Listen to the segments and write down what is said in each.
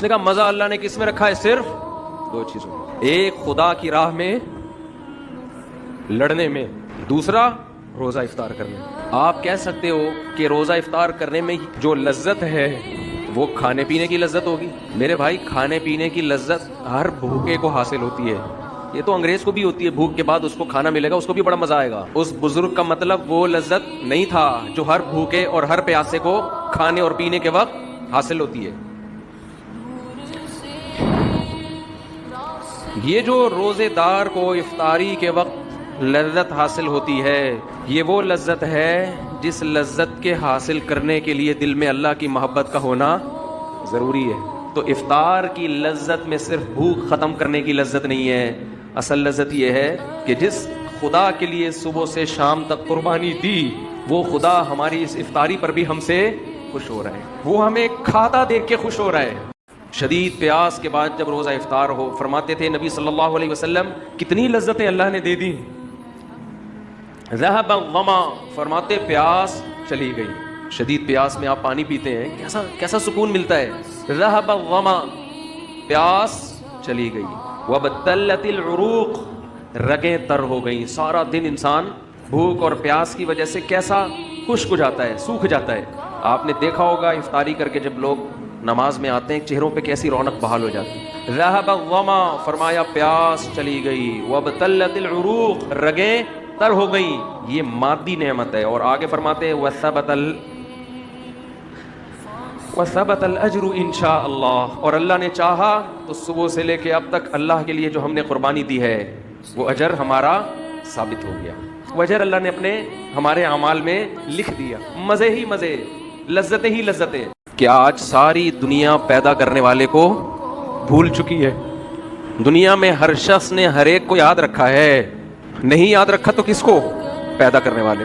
اس نے کہا مزہ اللہ نے کس میں رکھا ہے؟ صرف دو چیزوں میں، ایک خدا کی راہ میں لڑنے میں، دوسرا روزہ افطار کرنے میں۔ آپ کہہ سکتے ہو کہ روزہ افطار کرنے میں جو لذت ہے وہ کھانے پینے کی لذت ہوگی؟ میرے بھائی، کھانے پینے کی لذت ہر بھوکے کو حاصل ہوتی ہے، یہ تو انگریز کو بھی ہوتی ہے، بھوک کے بعد اس کو کھانا ملے گا، اس کو بھی بڑا مزہ آئے گا۔ اس بزرگ کا مطلب وہ لذت نہیں تھا جو ہر بھوکے اور ہر پیاسے کو کھانے اور پینے کے وقت حاصل ہوتی ہے۔ یہ جو روزے دار کو افطاری کے وقت لذت حاصل ہوتی ہے، یہ وہ لذت ہے جس لذت کے حاصل کرنے کے لیے دل میں اللہ کی محبت کا ہونا ضروری ہے۔ تو افطار کی لذت میں صرف بھوک ختم کرنے کی لذت نہیں ہے، اصل لذت یہ ہے کہ جس خدا کے لیے صبح سے شام تک قربانی دی، وہ خدا ہماری اس افطاری پر بھی ہم سے خوش ہو رہا ہے، وہ ہمیں کھاتا دیکھ کے خوش ہو رہا ہے۔ شدید پیاس کے بعد جب روزہ افطار ہو، فرماتے تھے نبی صلی اللہ علیہ وسلم کتنی لذتیں اللہ نے دے دی۔ ذهب الظما، فرماتے پیاس چلی گئی۔ شدید پیاس میں آپ پانی پیتے ہیں، کیسا سکون ملتا ہے۔ ذهب الظما، پیاس چلی گئی۔ وابتلت العروق، رگیں تر ہو گئیں۔ سارا دن انسان بھوک اور پیاس کی وجہ سے کیسا خشک ہو جاتا ہے، سوکھ جاتا ہے۔ آپ نے دیکھا ہوگا افطاری کر کے جب لوگ نماز میں آتے ہیں چہروں پہ کیسی رونق بحال ہو جاتی ہے۔ ذهب الظما، فرمایا پیاس چلی گئی۔ وابتلت العروق، رگیں تر ہو گئی۔ یہ مادی نعمت ہے۔ اور آگے فرماتے ہیں وثبت الاجر انشاء اللہ، اور اللہ نے چاہا تو صبح سے لے کے اب تک اللہ کے لیے جو ہم نے قربانی دی ہے وہ اجر ہمارا ثابت ہو گیا، وہ اجر اللہ نے ہمارے اعمال میں لکھ دیا۔ مزے ہی مزے، لذتیں ہی لذتیں۔ کہ آج ساری دنیا پیدا کرنے والے کو بھول چکی ہے۔ دنیا میں ہر شخص نے ہر ایک کو یاد رکھا ہے، نہیں یاد رکھا تو کس کو؟ پیدا کرنے والے۔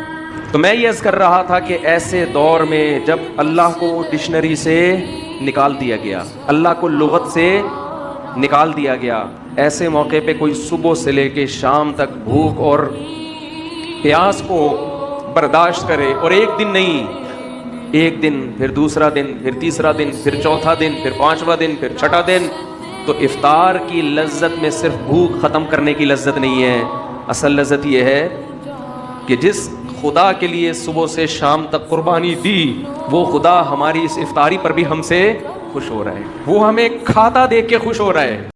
تو میں یہ عرض کر رہا تھا کہ ایسے دور میں جب اللہ کو ڈکشنری سے نکال دیا گیا، اللہ کو لغت سے نکال دیا گیا، ایسے موقع پہ کوئی صبح سے لے کے شام تک بھوک اور پیاس کو برداشت کرے، اور ایک دن نہیں، ایک دن، پھر دوسرا دن، پھر تیسرا دن، پھر چوتھا دن، پھر پانچواں دن، پھر چھٹا دن، تو افطار کی لذت میں صرف بھوک ختم کرنے کی لذت نہیں ہے، اصل لذت یہ ہے کہ جس خدا کے لیے صبح سے شام تک قربانی دی، وہ خدا ہماری اس افطاری پر بھی ہم سے خوش ہو رہا ہے، وہ ہمیں کھاتا دیکھ کے خوش ہو رہا ہے۔